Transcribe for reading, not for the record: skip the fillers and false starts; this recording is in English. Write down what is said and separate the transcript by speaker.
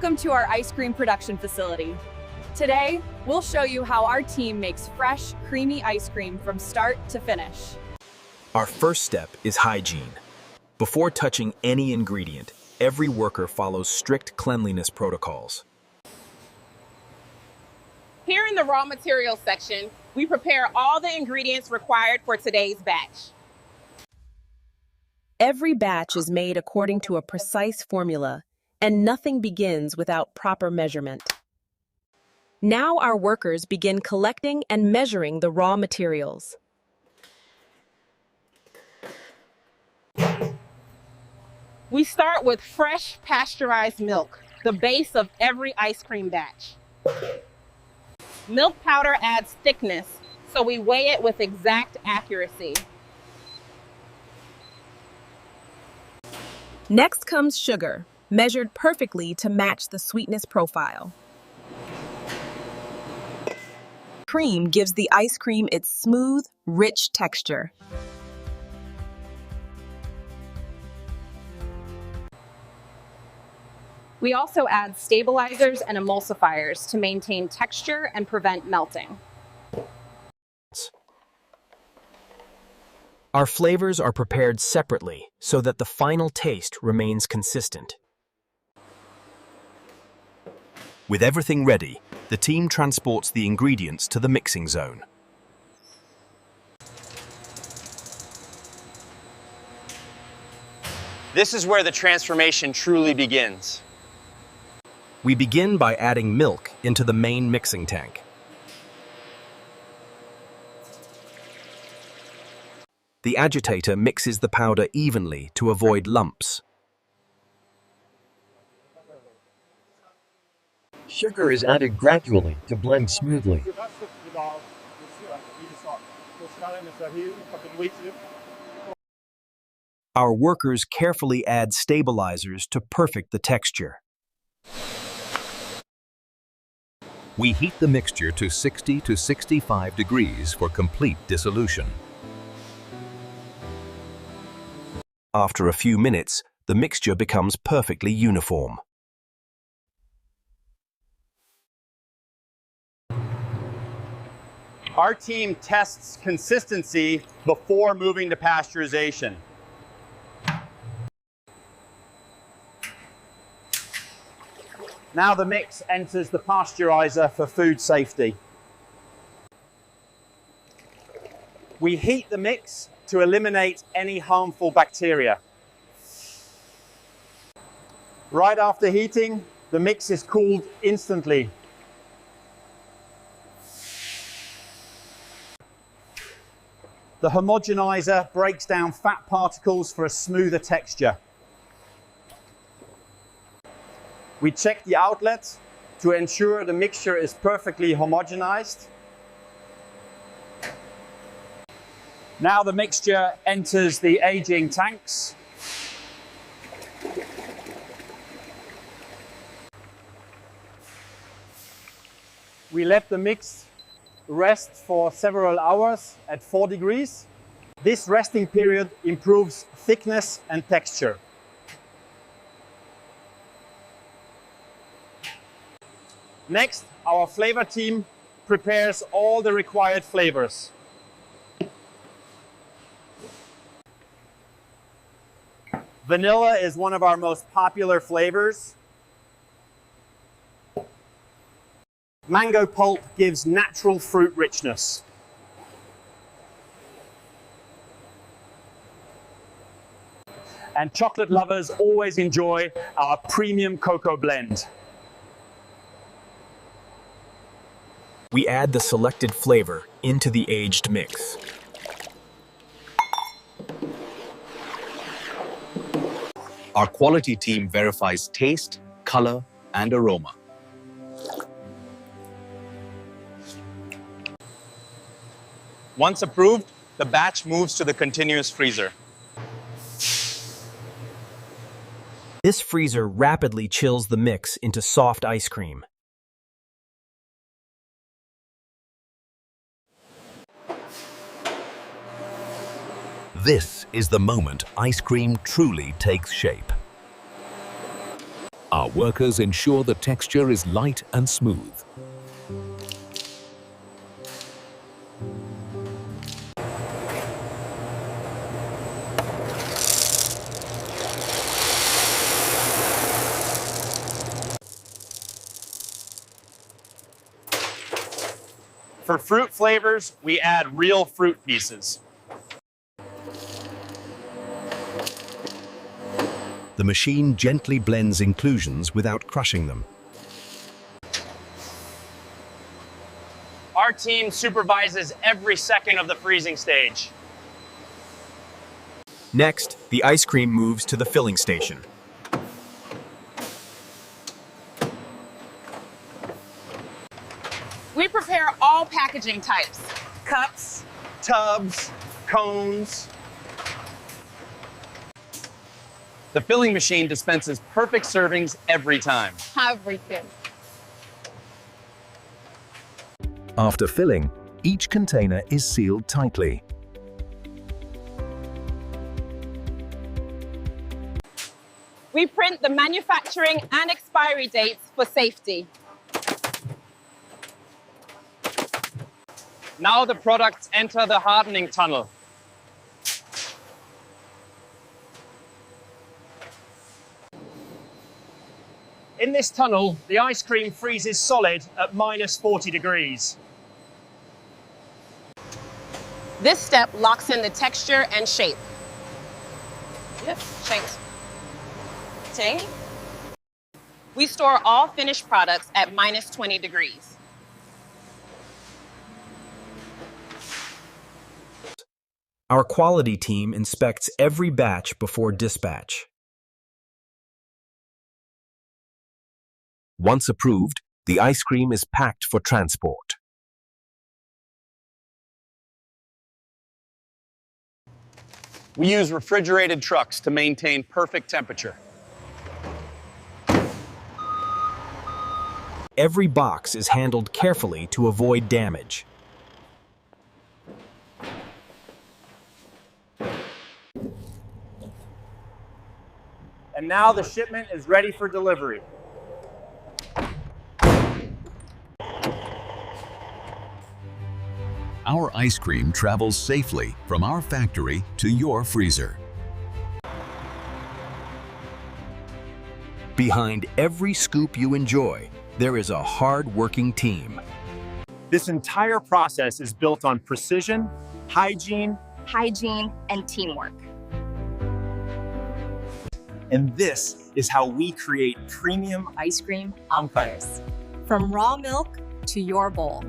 Speaker 1: Welcome to our ice cream production facility. Today, we'll show you how our team makes fresh, creamy ice cream from start to finish.
Speaker 2: Our first step is hygiene. Before touching any ingredient, every worker follows strict cleanliness protocols.
Speaker 3: Here in the raw materials section, we prepare all the ingredients required for today's batch.
Speaker 4: Every batch is made according to a precise formula, and nothing begins without proper measurement. Now our workers begin collecting and measuring the raw materials.
Speaker 3: We start with fresh pasteurized milk, the base of every ice cream batch. Milk powder adds thickness, so we weigh it with exact accuracy.
Speaker 4: Next comes sugar, measured perfectly to match the sweetness profile. Cream gives the ice cream its smooth, rich texture.
Speaker 1: We also add stabilizers and emulsifiers to maintain texture and prevent melting.
Speaker 2: Our flavors are prepared separately so that the final taste remains consistent. With everything ready, the team transports the ingredients to the mixing zone.
Speaker 5: This is where the transformation truly begins.
Speaker 2: We begin by adding milk into the main mixing tank. The agitator mixes the powder evenly to avoid lumps.
Speaker 6: Sugar is added gradually to blend smoothly.
Speaker 2: Our workers carefully add stabilizers to perfect the texture.
Speaker 7: We heat the mixture to 60 to 65 degrees for complete dissolution.
Speaker 2: After a few minutes, the mixture becomes perfectly uniform.
Speaker 5: Our team tests consistency before moving to pasteurization. Now the mix enters the pasteurizer for food safety. We heat the mix to eliminate any harmful bacteria. Right after heating, the mix is cooled instantly. The homogenizer breaks down fat particles for a smoother texture. We check the outlet to ensure the mixture is perfectly homogenized. Now the mixture enters the aging tanks. We let the mix rest for several hours at 4 degrees. This resting period improves thickness and texture. Next, our flavor team prepares all the required flavors. Vanilla is one of our most popular flavors. Mango pulp gives natural fruit richness. And chocolate lovers always enjoy our premium cocoa blend.
Speaker 2: We add the selected flavor into the aged mix.
Speaker 8: Our quality team verifies taste, color, and aroma.
Speaker 5: Once approved, the batch moves to the continuous freezer.
Speaker 2: This freezer rapidly chills the mix into soft ice cream.
Speaker 7: This is the moment ice cream truly takes shape. Our workers ensure the texture is light and smooth.
Speaker 5: For fruit flavors, we add real fruit pieces.
Speaker 9: The machine gently blends inclusions without crushing them.
Speaker 5: Our team supervises every second of the freezing stage.
Speaker 2: Next, the ice cream moves to the filling station.
Speaker 3: We prepare all packaging types.
Speaker 5: Cups, tubs, cones. The filling machine dispenses perfect servings every time.
Speaker 3: Everything.
Speaker 9: After filling, each container is sealed tightly.
Speaker 3: We print the manufacturing and expiry dates for safety.
Speaker 5: Now the products enter the hardening tunnel. In this tunnel, the ice cream freezes solid at -40 degrees.
Speaker 3: This step locks in the texture and shape. Yep, shaped. See? We store all finished products at -20 degrees.
Speaker 2: Our quality team inspects every batch before dispatch.
Speaker 9: Once approved, the ice cream is packed for transport.
Speaker 8: We use refrigerated trucks to maintain perfect temperature.
Speaker 2: Every box is handled carefully to avoid damage.
Speaker 5: And now the shipment is ready for delivery.
Speaker 7: Our ice cream travels safely from our factory to your freezer.
Speaker 2: Behind every scoop you enjoy, there is a hard-working team.
Speaker 5: This entire process is built on precision, hygiene,
Speaker 1: and teamwork.
Speaker 5: and this is how we create premium
Speaker 1: Ice cream
Speaker 5: on fire.
Speaker 1: from raw milk to your bowl.